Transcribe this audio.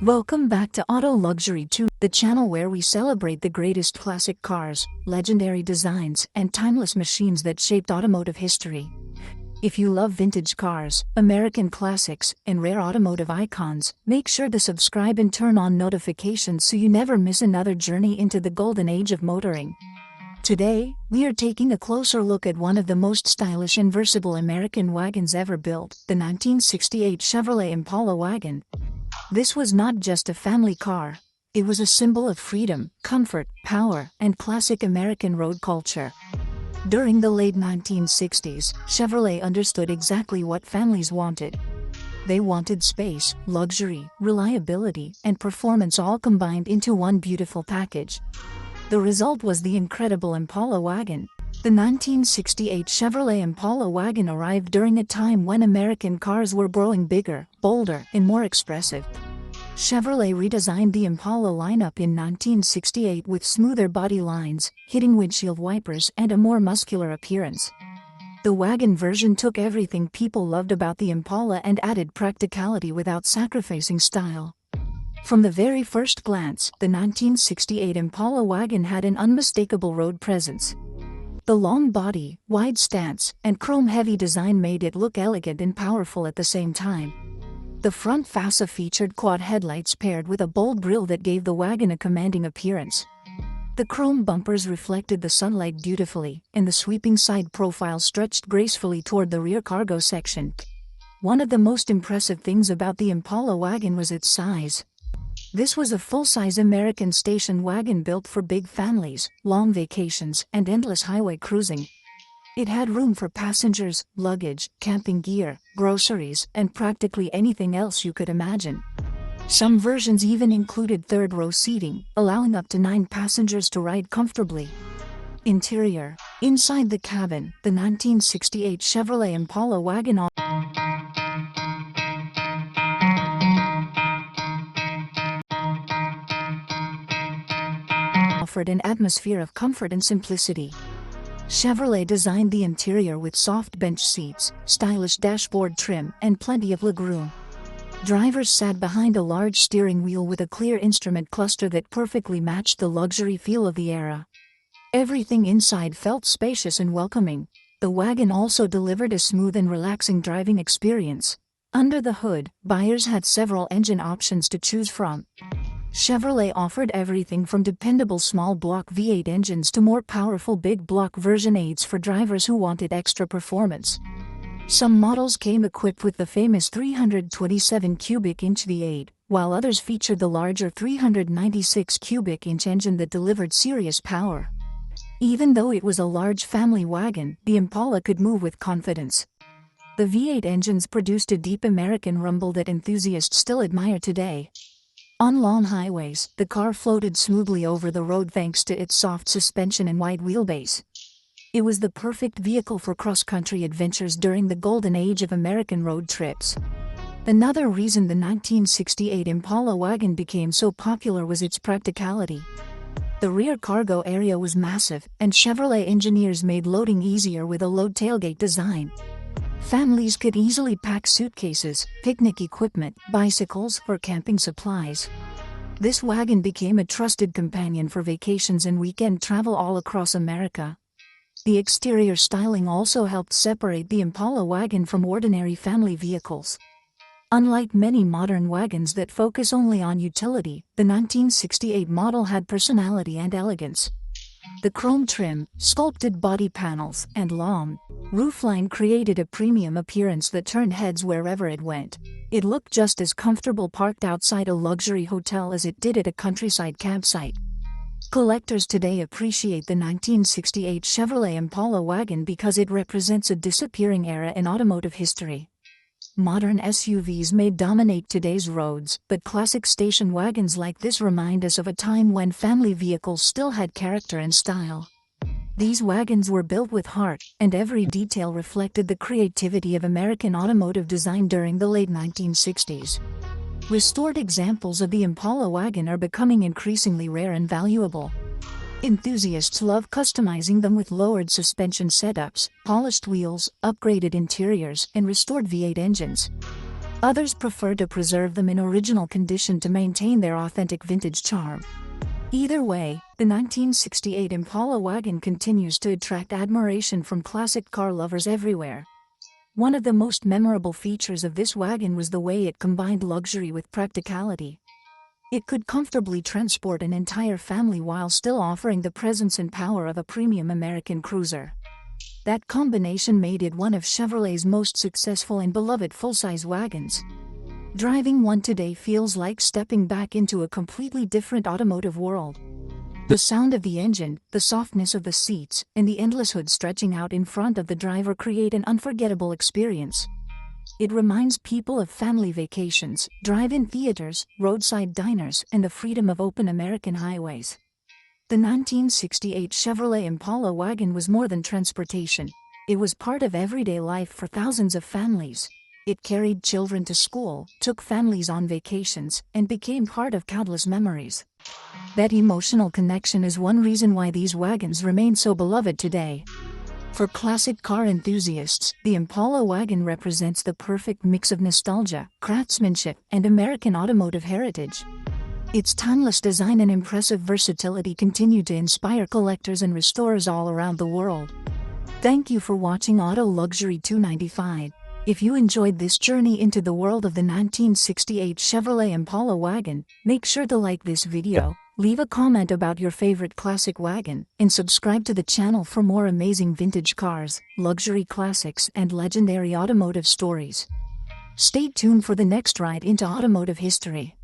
Welcome back to Auto Luxury 2, the channel where we celebrate the greatest classic cars, legendary designs, and timeless machines that shaped automotive history. If you love vintage cars, American classics, and rare automotive icons, make sure to subscribe and turn on notifications so you never miss another journey into the golden age of motoring. Today, we are taking a closer look at one of the most stylish and versatile American wagons ever built, the 1968 Chevrolet Impala Wagon. This was not just a family car. It was a symbol of freedom, comfort, power, and classic American road culture. During the late 1960s, Chevrolet understood exactly what families wanted. They wanted space, luxury, reliability, and performance all combined into one beautiful package. The result was the incredible Impala Wagon. The 1968 Chevrolet Impala Wagon arrived during a time when American cars were growing bigger, bolder, and more expressive. Chevrolet redesigned the Impala lineup in 1968 with smoother body lines, hidden windshield wipers, and a more muscular appearance. The wagon version took everything people loved about the Impala and added practicality without sacrificing style. From the very first glance, the 1968 Impala Wagon had an unmistakable road presence. The long body, wide stance, and chrome-heavy design made it look elegant and powerful at the same time. The front fascia featured quad headlights paired with a bold grille that gave the wagon a commanding appearance. The chrome bumpers reflected the sunlight beautifully, and the sweeping side profile stretched gracefully toward the rear cargo section. One of the most impressive things about the Impala Wagon was its size. This was a full-size American station wagon built for big families, long vacations, and endless highway cruising. It had room for passengers, luggage, camping gear, groceries, and practically anything else you could imagine. Some versions even included third-row seating, allowing up to 9 passengers to ride comfortably. Interior. Inside the cabin, the 1968 Chevrolet Impala Wagon offered an atmosphere of comfort and simplicity. Chevrolet designed the interior with soft bench seats, stylish dashboard trim, and plenty of legroom. Drivers sat behind a large steering wheel with a clear instrument cluster that perfectly matched the luxury feel of the era. Everything inside felt spacious and welcoming. The wagon also delivered a smooth and relaxing driving experience. Under the hood, buyers had several engine options to choose from. Chevrolet offered everything from dependable small-block V8 engines to more powerful big-block version 8s for drivers who wanted extra performance. Some models came equipped with the famous 327 cubic inch V8, while others featured the larger 396 cubic inch engine that delivered serious power. Even though it was a large family wagon, the Impala could move with confidence. The V8 engines produced a deep American rumble that enthusiasts still admire today. On long highways, the car floated smoothly over the road thanks to its soft suspension and wide wheelbase. It was the perfect vehicle for cross-country adventures during the golden age of American road trips. Another reason the 1968 Impala Wagon became so popular was its practicality. The rear cargo area was massive, and Chevrolet engineers made loading easier with a low tailgate design. Families could easily pack suitcases, picnic equipment, bicycles, or camping supplies. This wagon became a trusted companion for vacations and weekend travel all across America. The exterior styling also helped separate the Impala Wagon from ordinary family vehicles. Unlike many modern wagons that focus only on utility, the 1968 model had personality and elegance. The chrome trim, sculpted body panels, and long roofline created a premium appearance that turned heads wherever it went. It looked just as comfortable parked outside a luxury hotel as it did at a countryside campsite. Collectors today appreciate the 1968 Chevrolet Impala Wagon because it represents a disappearing era in automotive history. Modern SUVs may dominate today's roads, but classic station wagons like this remind us of a time when family vehicles still had character and style. These wagons were built with heart, and every detail reflected the creativity of American automotive design during the late 1960s. Restored examples of the Impala Wagon are becoming increasingly rare and valuable. Enthusiasts love customizing them with lowered suspension setups, polished wheels, upgraded interiors, and restored V8 engines. Others prefer to preserve them in original condition to maintain their authentic vintage charm. Either way, the 1968 Impala Wagon continues to attract admiration from classic car lovers everywhere. One of the most memorable features of this wagon was the way it combined luxury with practicality. It could comfortably transport an entire family while still offering the presence and power of a premium American cruiser. That combination made it one of Chevrolet's most successful and beloved full-size wagons. Driving one today feels like stepping back into a completely different automotive world. The sound of the engine, the softness of the seats, and the endless hood stretching out in front of the driver create an unforgettable experience. It reminds people of family vacations, drive-in theaters, roadside diners, and the freedom of open American highways. The 1968 Chevrolet Impala Wagon was more than transportation. It was part of everyday life for thousands of families. It carried children to school, took families on vacations, and became part of countless memories. That emotional connection is one reason why these wagons remain so beloved today. For classic car enthusiasts, the Impala Wagon represents the perfect mix of nostalgia, craftsmanship, and American automotive heritage. Its timeless design and impressive versatility continue to inspire collectors and restorers all around the world. Thank you for watching Auto Luxury 295. If you enjoyed this journey into the world of the 1968 Chevrolet Impala Wagon, make sure to like this video, leave a comment about your favorite classic wagon, and subscribe to the channel for more amazing vintage cars, luxury classics, and legendary automotive stories. Stay tuned for the next ride into automotive history.